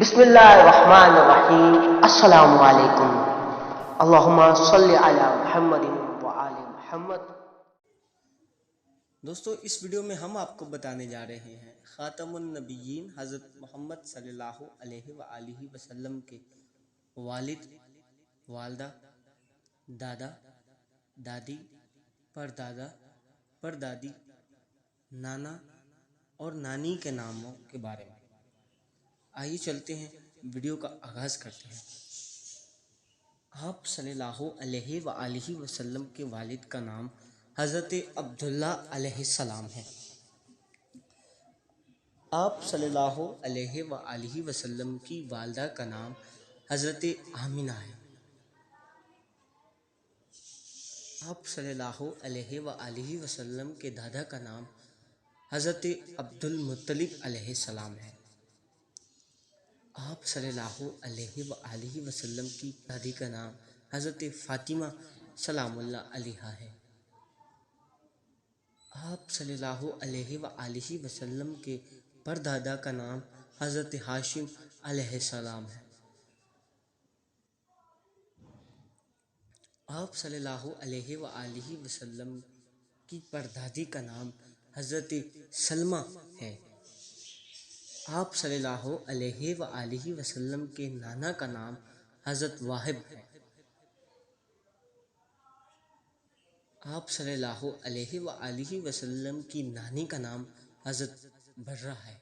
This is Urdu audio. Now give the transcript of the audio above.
بسم اللہ الرحمن الرحیم۔ السلام علیکم۔ اللہم صلی علی محمد وآل محمد۔ دوستو، اس ویڈیو میں ہم آپ کو بتانے جا رہے ہیں خاتم النبیین حضرت محمد صلی اللہ علیہ وآلہ وسلم کے والد، والدہ، دادا، دادی، پردادا، پردادی، نانا اور نانی کے ناموں کے بارے میں۔ آئیے چلتے ہیں، ویڈیو کا آغاز کرتے ہیں۔ آپ صلی اللہ علیہ وآلہ وسلم کے والد کا نام حضرت عبداللہ علیہ السلام ہے۔ آپ صلی اللہ علیہ وآلہ وسلم کی والدہ کا نام حضرت آمنہ ہے۔ آپ صلی اللہ علیہ وآلہ وسلم کے دادا کا نام حضرت عبد المطلب علیہ السلام ہے۔ آپ صلی اللہ علیہ وآلہ وسلم کی دادی کا نام حضرت فاطمہ سلام اللہ علیہا ہے۔ آپ صلی اللہ علیہ وآلہ وسلم کے پردادا کا نام حضرت ہاشم علیہ السلام ہے۔ آپ صلی اللہ علیہ وآلہ وسلم کی پردادی کا نام حضرت سلمہ ہے۔ آپ صلی اللہ علیہ وآلہ وسلم کے نانا کا نام حضرت واہب ہے۔ آپ صلی اللہ علیہ وآلہ وسلم کی نانی کا نام حضرت برہ ہے۔